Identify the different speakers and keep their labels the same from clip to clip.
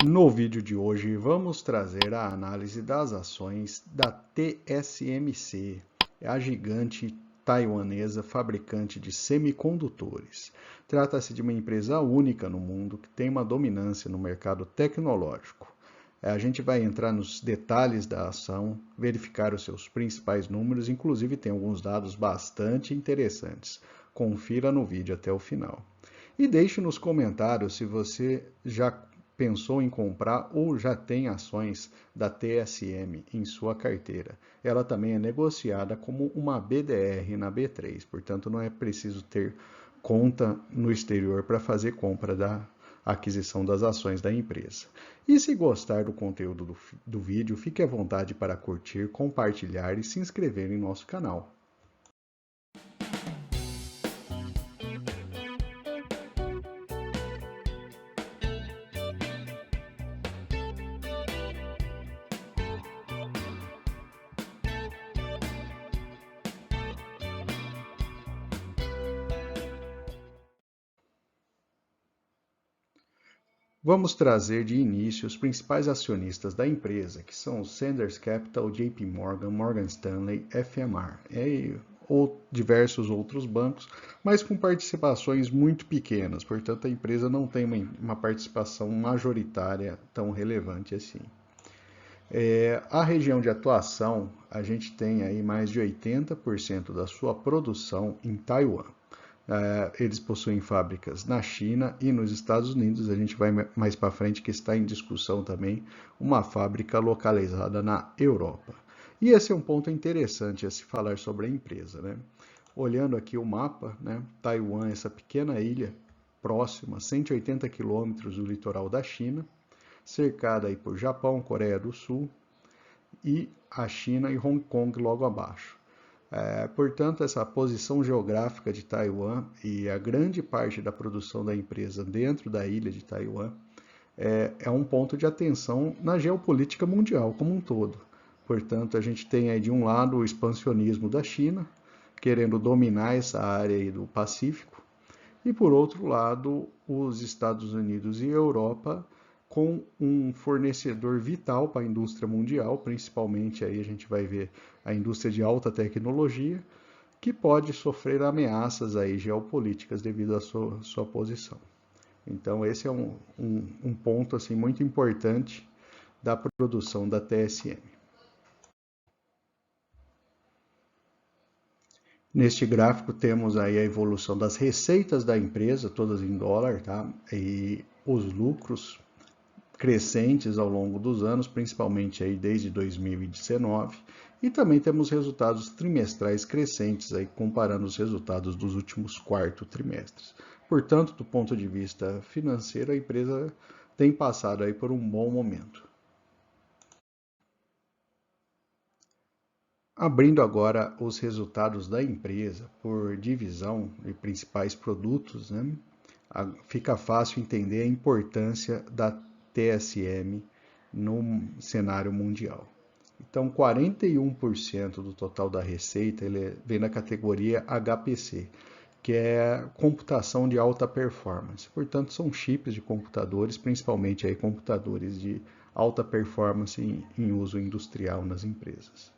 Speaker 1: No vídeo de hoje vamos trazer a análise das ações da TSMC, a gigante taiwanesa fabricante de semicondutores. Trata-se de uma empresa única no mundo que tem uma dominância no mercado tecnológico. A gente vai entrar nos detalhes da ação, verificar os seus principais números, inclusive tem alguns dados bastante interessantes. Confira no vídeo até o final. E deixe nos comentários se você já pensou em comprar ou já tem ações da TSM em sua carteira. Ela também é negociada como uma BDR na B3, portanto não é preciso ter conta no exterior para fazer compra da aquisição das ações da empresa. E se gostar do conteúdo do vídeo, fique à vontade para curtir, compartilhar e se inscrever em nosso canal. Vamos trazer de início os principais acionistas da empresa, que são o Sanders Capital, JP Morgan, Morgan Stanley, FMR ou diversos outros bancos, mas com participações muito pequenas, portanto a empresa não tem uma participação majoritária tão relevante assim. A região de atuação, a gente tem aí mais de 80% da sua produção em Taiwan. Eles possuem fábricas na China e nos Estados Unidos. A gente vai mais para frente que está em discussão também uma fábrica localizada na Europa. E esse é um ponto interessante a se falar sobre a empresa, né? Olhando aqui o mapa, né? Taiwan, essa pequena ilha próxima, 180 quilômetros do litoral da China, cercada aí por Japão, Coreia do Sul e a China e Hong Kong logo abaixo. Portanto, essa posição geográfica de Taiwan e a grande parte da produção da empresa dentro da ilha de Taiwan é um ponto de atenção na geopolítica mundial como um todo. Portanto, a gente tem aí de um lado o expansionismo da China, querendo dominar essa área aí do Pacífico, e por outro lado, os Estados Unidos e a Europa com um fornecedor vital para a indústria mundial, principalmente aí a gente vai ver a indústria de alta tecnologia, que pode sofrer ameaças aí geopolíticas devido à sua posição. Então esse é um ponto assim, muito importante da produção da TSM. Neste gráfico temos aí a evolução das receitas da empresa, todas em dólar, tá? E os lucros crescentes ao longo dos anos, principalmente aí desde 2019, e também temos resultados trimestrais crescentes aí comparando os resultados dos últimos 4 trimestres. Portanto, do ponto de vista financeiro, a empresa tem passado aí por um bom momento. Abrindo agora os resultados da empresa por divisão de principais produtos, né? Fica fácil entender a importância da TSM no cenário mundial. Então, 41% do total da receita vem na categoria HPC, que é computação de alta performance. Portanto, são chips de computadores, principalmente aí computadores de alta performance em uso industrial nas empresas.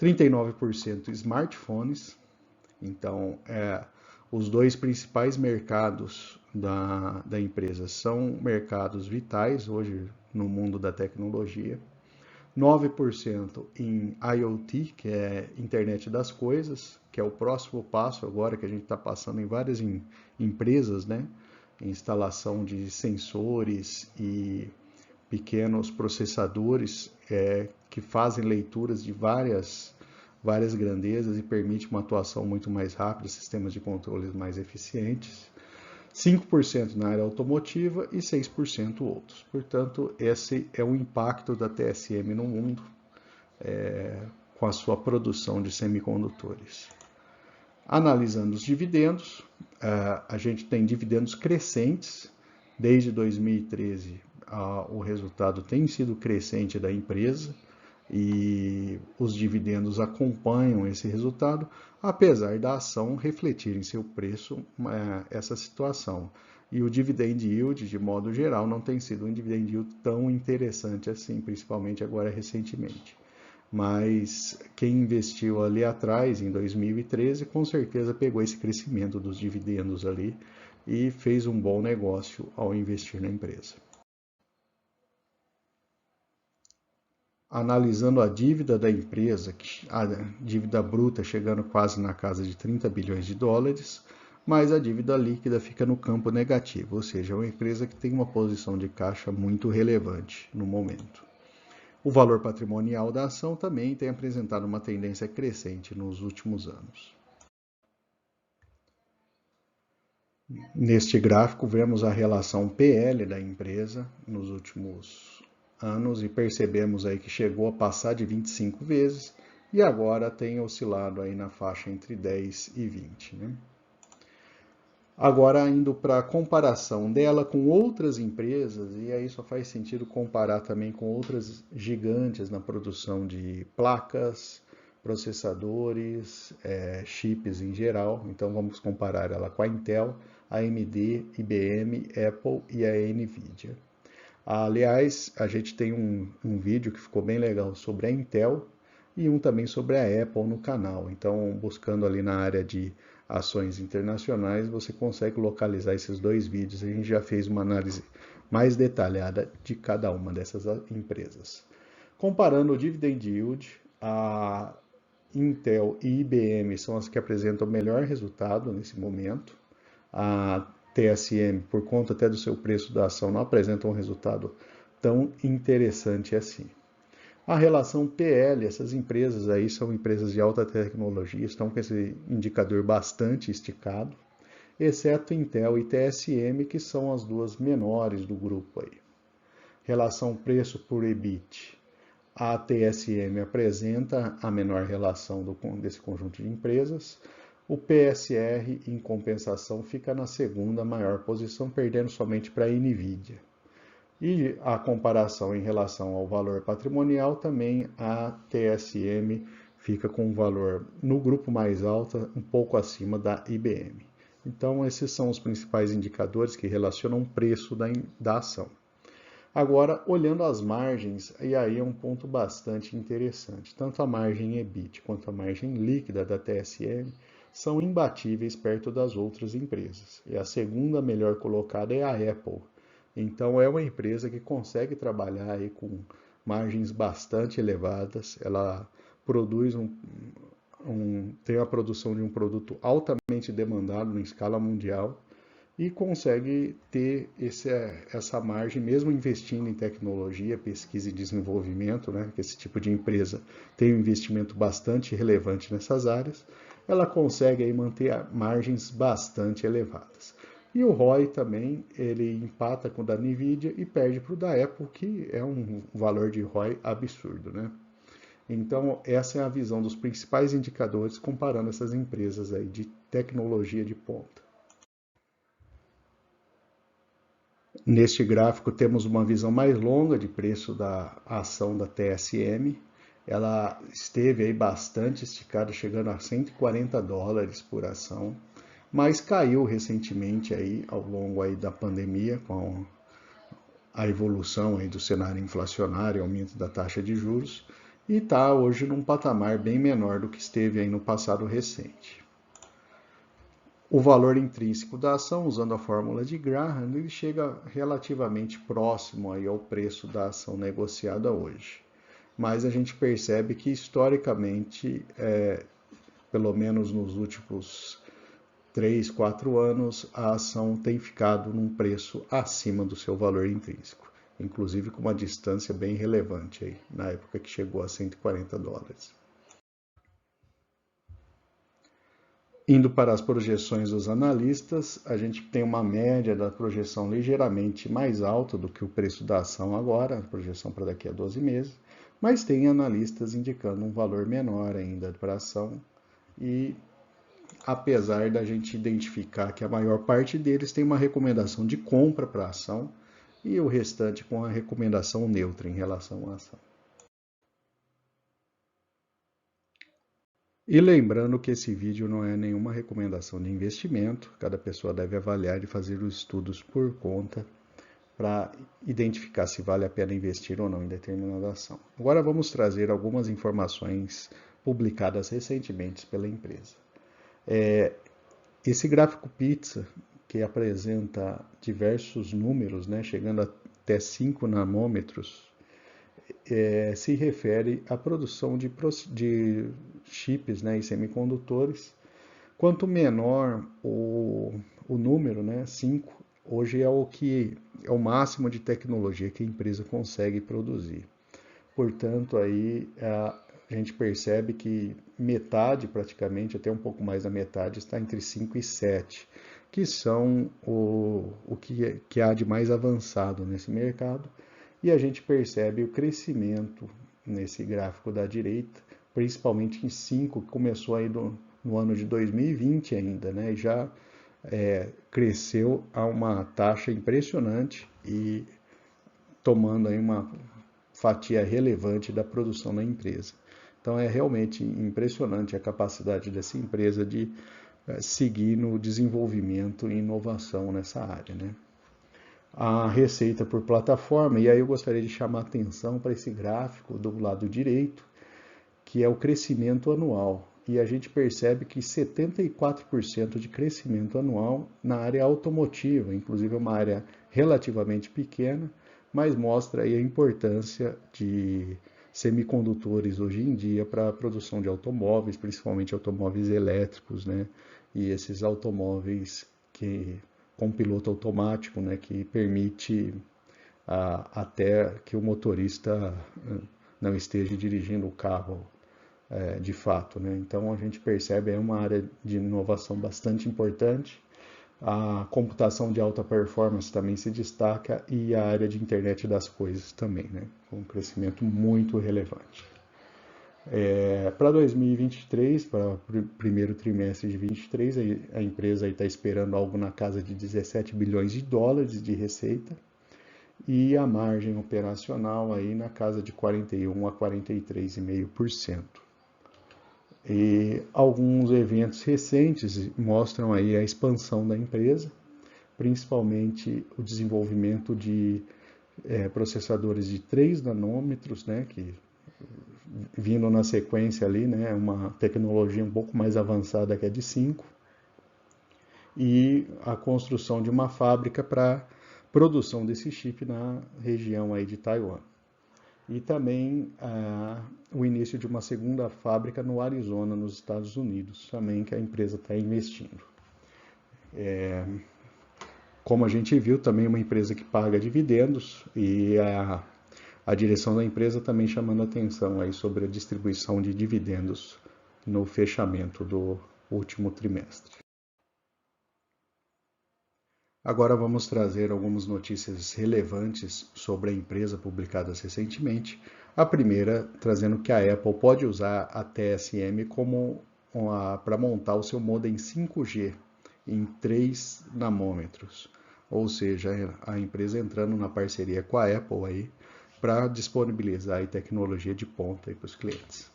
Speaker 1: 39% smartphones. Então, os dois principais mercados da empresa são mercados vitais hoje no mundo da tecnologia. 9% em IoT, que é Internet das Coisas, que é o próximo passo agora que a gente está passando em várias empresas, né? Instalação de sensores e pequenos processadores que fazem leituras de várias grandezas e permite uma atuação muito mais rápida, sistemas de controles mais eficientes. 5% na área automotiva e 6% outros. Portanto, esse é o impacto da TSM no mundo com a sua produção de semicondutores. Analisando os dividendos, a gente tem dividendos crescentes. Desde 2013, o resultado tem sido crescente da empresa e os dividendos acompanham esse resultado, apesar da ação refletir em seu preço essa situação. E o dividend yield, de modo geral, não tem sido um dividend yield tão interessante assim, principalmente agora recentemente. Mas quem investiu ali atrás, em 2013, com certeza pegou esse crescimento dos dividendos ali e fez um bom negócio ao investir na empresa. Analisando a dívida da empresa, a dívida bruta chegando quase na casa de 30 bilhões de dólares, mas a dívida líquida fica no campo negativo, ou seja, é uma empresa que tem uma posição de caixa muito relevante no momento. O valor patrimonial da ação também tem apresentado uma tendência crescente nos últimos anos. Neste gráfico, vemos a relação PL da empresa nos últimos anos e percebemos aí que chegou a passar de 25 vezes e agora tem oscilado aí na faixa entre 10 e 20. Né? Agora, indo para a comparação dela com outras empresas, e aí só faz sentido comparar também com outras gigantes na produção de placas, processadores, chips em geral. Então, vamos comparar ela com a Intel, a AMD, IBM, Apple e a NVIDIA. Aliás, a gente tem um vídeo que ficou bem legal sobre a Intel e um também sobre a Apple no canal. Então, buscando ali na área de ações internacionais, você consegue localizar esses dois vídeos. A gente já fez uma análise mais detalhada de cada uma dessas empresas. Comparando o dividend yield, a Intel e IBM são as que apresentam o melhor resultado nesse momento. A TSM, por conta até do seu preço da ação, não apresenta um resultado tão interessante assim. A relação PL, essas empresas aí são empresas de alta tecnologia, estão com esse indicador bastante esticado, exceto Intel e TSM, que são as duas menores do grupo aí. Relação preço por EBIT. A TSM apresenta a menor relação desse conjunto de empresas. O PSR, em compensação, fica na segunda maior posição, perdendo somente para a NVIDIA. E a comparação em relação ao valor patrimonial, também a TSM fica com um valor no grupo mais alto, um pouco acima da IBM. Então, esses são os principais indicadores que relacionam o preço da ação. Agora, olhando as margens, e aí é um ponto bastante interessante. Tanto a margem EBIT quanto a margem líquida da TSM são imbatíveis perto das outras empresas. E a segunda melhor colocada é a Apple. Então, é uma empresa que consegue trabalhar aí com margens bastante elevadas. Ela produz tem a produção de um produto altamente demandado em escala mundial e consegue ter essa margem, mesmo investindo em tecnologia, pesquisa e desenvolvimento, né, que esse tipo de empresa tem um investimento bastante relevante nessas áreas, ela consegue aí manter margens bastante elevadas. E o ROI também, ele empata com o da NVIDIA e perde para o da Apple, que é um valor de ROI absurdo, né? Então, essa é a visão dos principais indicadores comparando essas empresas aí de tecnologia de ponta. Neste gráfico temos uma visão mais longa de preço da ação da TSM. Ela esteve aí bastante esticada, chegando a 140 dólares por ação, mas caiu recentemente aí ao longo aí da pandemia com a evolução aí do cenário inflacionário, aumento da taxa de juros, e está hoje num patamar bem menor do que esteve aí no passado recente. O valor intrínseco da ação, usando a fórmula de Graham, ele chega relativamente próximo aí ao preço da ação negociada hoje. Mas a gente percebe que historicamente, pelo menos nos últimos 3, 4 anos, a ação tem ficado num preço acima do seu valor intrínseco, inclusive com uma distância bem relevante aí, na época que chegou a 140 dólares. Indo para as projeções dos analistas, a gente tem uma média da projeção ligeiramente mais alta do que o preço da ação agora, a projeção para daqui a 12 meses, mas tem analistas indicando um valor menor ainda para a ação e apesar da gente identificar que a maior parte deles tem uma recomendação de compra para a ação e o restante com a recomendação neutra em relação à ação. E lembrando que esse vídeo não é nenhuma recomendação de investimento, cada pessoa deve avaliar e fazer os estudos por conta para identificar se vale a pena investir ou não em determinada ação. Agora vamos trazer algumas informações publicadas recentemente pela empresa. Esse gráfico pizza, que apresenta diversos números, né, chegando até 5 nanômetros, se refere à produção de chips, né, e semicondutores. Quanto menor o número, né, 5, hoje é o que é o máximo de tecnologia que a empresa consegue produzir. Portanto, aí a gente percebe que metade, praticamente, até um pouco mais da metade, está entre 5 e 7, que são o que há de mais avançado nesse mercado. E a gente percebe o crescimento nesse gráfico da direita, principalmente em 5, que começou aí no ano de 2020 ainda, né? E já cresceu a uma taxa impressionante e tomando aí uma fatia relevante da produção da empresa. Então é realmente impressionante a capacidade dessa empresa de seguir no desenvolvimento e inovação nessa área, né? A receita por plataforma, e aí eu gostaria de chamar a atenção para esse gráfico do lado direito, que é o crescimento anual. E a gente percebe que 74% de crescimento anual na área automotiva, inclusive é uma área relativamente pequena, mas mostra aí a importância de semicondutores hoje em dia para a produção de automóveis, principalmente automóveis elétricos, né? E esses automóveis que com piloto automático, né, que permite até que o motorista não esteja dirigindo o carro de fato, né? Então a gente percebe é uma área de inovação bastante importante. A computação de alta performance também se destaca e a área de internet das coisas também, né? Com um crescimento muito relevante. Para 2023, para o primeiro trimestre de 2023, a empresa está esperando algo na casa de 17 bilhões de dólares de receita e a margem operacional aí na casa de 41 a 43,5%. E alguns eventos recentes mostram aí a expansão da empresa, principalmente o desenvolvimento de processadores de 3 nanômetros, né, que vindo na sequência ali, né, uma tecnologia um pouco mais avançada que a de 5, e a construção de uma fábrica para produção desse chip na região aí de Taiwan. E também o início de uma segunda fábrica no Arizona, nos Estados Unidos, também que a empresa está investindo. Como a gente viu, também uma empresa que paga dividendos e a direção da empresa também chamando atenção aí sobre a distribuição de dividendos no fechamento do último trimestre. Agora vamos trazer algumas notícias relevantes sobre a empresa publicadas recentemente. A primeira, trazendo que a Apple pode usar a TSM para montar o seu modem 5G em 3 nanômetros. Ou seja, a empresa entrando na parceria com a Apple aí para disponibilizar tecnologia de ponta para os clientes.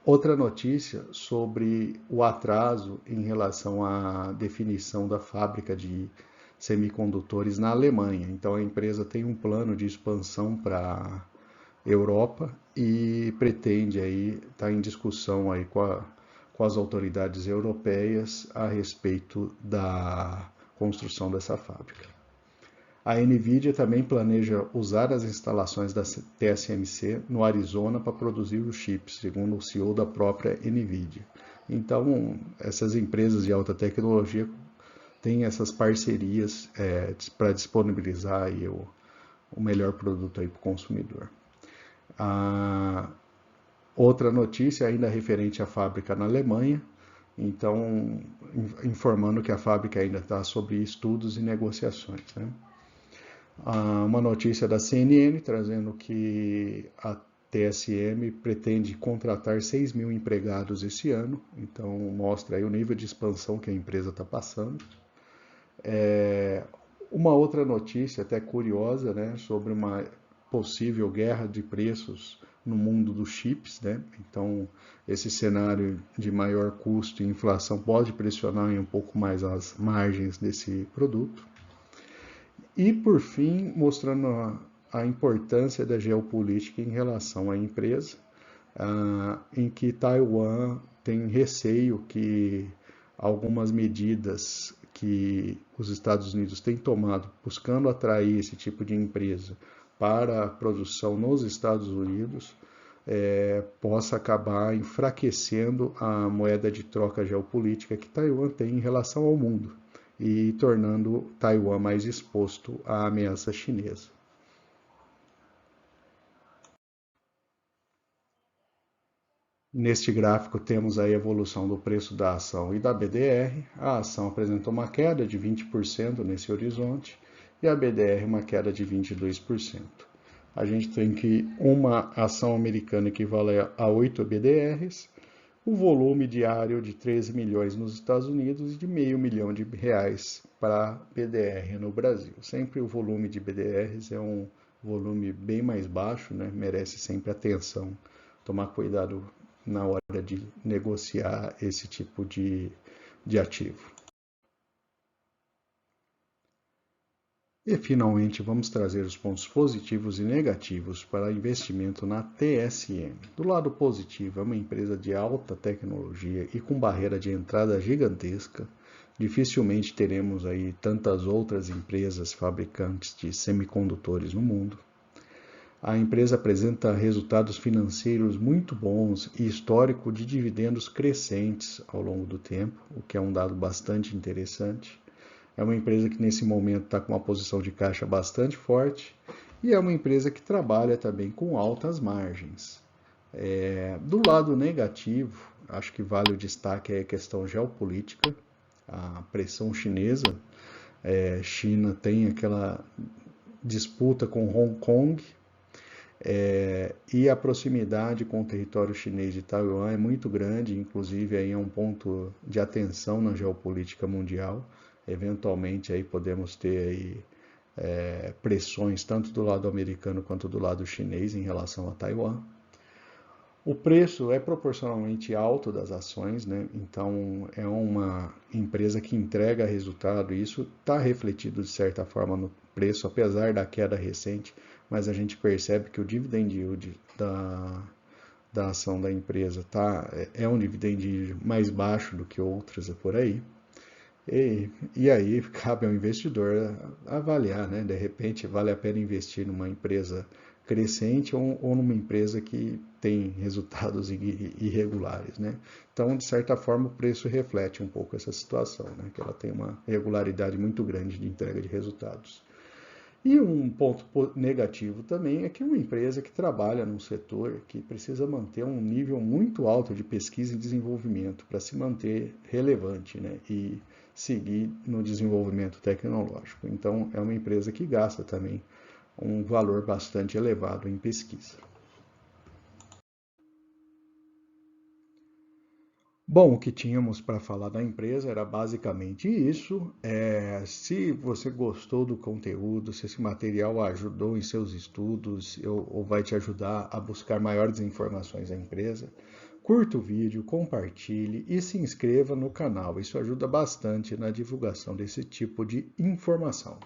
Speaker 1: Outra notícia sobre o atraso em relação à definição da fábrica de semicondutores na Alemanha. Então a empresa tem um plano de expansão para a Europa e pretende aí estar em discussão aí com as autoridades europeias a respeito da construção dessa fábrica. A NVIDIA também planeja usar as instalações da TSMC no Arizona para produzir os chips, segundo o CEO da própria NVIDIA. Então, essas empresas de alta tecnologia têm essas parcerias para disponibilizar aí o melhor produto para o consumidor. Outra notícia ainda referente à fábrica na Alemanha, então informando que a fábrica ainda está sob estudos e negociações, né? Uma notícia da CNN trazendo que a TSM pretende contratar 6 mil empregados esse ano, então mostra aí o nível de expansão que a empresa está passando. Uma outra notícia até curiosa, né, sobre uma possível guerra de preços no mundo dos chips, né? Então, esse cenário de maior custo e inflação pode pressionar um pouco mais as margens desse produto. E, por fim, mostrando a importância da geopolítica em relação à empresa, em que Taiwan tem receio que algumas medidas que os Estados Unidos têm tomado buscando atrair esse tipo de empresa para a produção nos Estados Unidos possa acabar enfraquecendo a moeda de troca geopolítica que Taiwan tem em relação ao mundo e tornando Taiwan mais exposto à ameaça chinesa. Neste gráfico temos a evolução do preço da ação e da BDR. A ação apresentou uma queda de 20% nesse horizonte e a BDR uma queda de 22%. A gente tem que uma ação americana equivale a 8 BDRs, o volume diário de 13 milhões nos Estados Unidos e de meio milhão de reais para BDR no Brasil. Sempre o volume de BDRs é um volume bem mais baixo, né? Merece sempre atenção, tomar cuidado na hora de negociar esse tipo de ativo. E, finalmente, vamos trazer os pontos positivos e negativos para investimento na TSM. Do lado positivo, é uma empresa de alta tecnologia e com barreira de entrada gigantesca. Dificilmente teremos aí tantas outras empresas fabricantes de semicondutores no mundo. A empresa apresenta resultados financeiros muito bons e histórico de dividendos crescentes ao longo do tempo, o que é um dado bastante interessante. É uma empresa que nesse momento está com uma posição de caixa bastante forte e é uma empresa que trabalha também com altas margens. Do lado negativo, acho que vale o destaque a questão geopolítica, a pressão chinesa. China tem aquela disputa com Hong Kong, e a proximidade com o território chinês de Taiwan é muito grande, inclusive aí é um ponto de atenção na geopolítica mundial. Eventualmente aí podemos ter aí, pressões tanto do lado americano quanto do lado chinês em relação a Taiwan. O preço é proporcionalmente alto das ações, né? Então é uma empresa que entrega resultado e isso está refletido de certa forma no preço, apesar da queda recente, mas a gente percebe que o dividend yield da ação da empresa é um dividend yield mais baixo do que outras por aí. E aí cabe ao investidor avaliar, né? De repente vale a pena investir numa empresa crescente ou numa empresa que tem resultados irregulares, né? Então, de certa forma, o preço reflete um pouco essa situação, né? Que ela tem uma regularidade muito grande de entrega de resultados. E um ponto negativo também é que é uma empresa que trabalha num setor que precisa manter um nível muito alto de pesquisa e desenvolvimento para se manter relevante, né? E seguir no desenvolvimento tecnológico. Então, é uma empresa que gasta também um valor bastante elevado em pesquisa. Bom, o que tínhamos para falar da empresa era basicamente isso. Se você gostou do conteúdo, se esse material ajudou em seus estudos ou vai te ajudar a buscar maiores informações da empresa, curta o vídeo, compartilhe e se inscreva no canal. Isso ajuda bastante na divulgação desse tipo de informação.